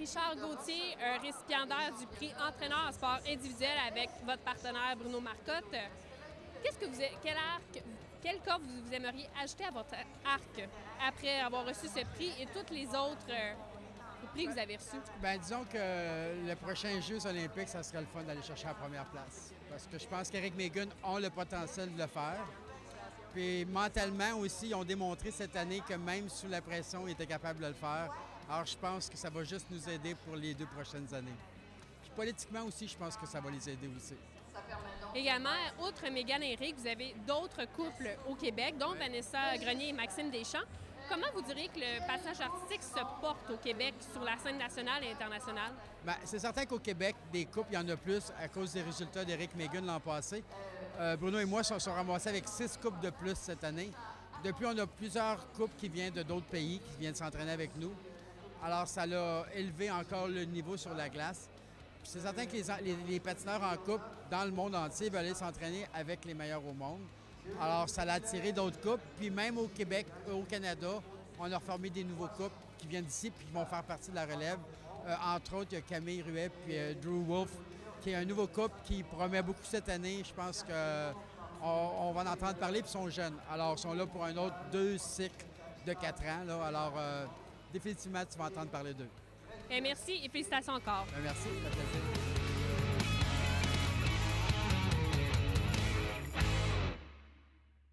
Richard Gauthier, récipiendaire du prix entraîneur en sport individuel avec votre partenaire Bruno Marcotte. Quel corps vous aimeriez ajouter à votre arc après avoir reçu ce prix et tous les autres prix que vous avez reçus? Bien, disons que le prochain Jeux olympiques, ça serait le fun d'aller chercher la première place. Parce que je pense qu'Eric Megan a le potentiel de le faire. Puis mentalement aussi, ils ont démontré cette année que même sous la pression, ils étaient capables de le faire. Alors je pense que ça va juste nous aider pour les 2 prochaines années. Puis politiquement aussi, je pense que ça va les aider aussi. Également, outre Mégane et Eric, vous avez d'autres couples au Québec, dont Vanessa Grenier et Maxime Deschamps. Comment vous diriez que le passage artistique se porte au Québec sur la scène nationale et internationale? Bien, c'est certain qu'au Québec, des couples, il y en a plus à cause des résultats d'Eric Megan l'an passé. Bruno et moi sont ramassés avec 6 couples de plus cette année. Depuis, on a plusieurs couples qui viennent de d'autres pays, qui viennent s'entraîner avec nous. Alors, ça l'a élevé encore le niveau sur la glace. Puis c'est certain que les patineurs en couple dans le monde entier veulent aller s'entraîner avec les meilleurs au monde. Alors, ça l'a attiré d'autres couples. Puis même au Québec, au Canada, on a reformé des nouveaux couples qui viennent d'ici puis qui vont faire partie de la relève. Entre autres, il y a Camille Ruet puis Drew Wolf, qui est un nouveau couple qui promet beaucoup cette année. Je pense qu'on va en entendre parler, puis ils sont jeunes. Alors, ils sont là pour un autre 2 cycles de 4 ans. Là. Alors, définitivement, tu vas entendre parler d'eux. Merci et félicitations encore. Merci, ça fait plaisir.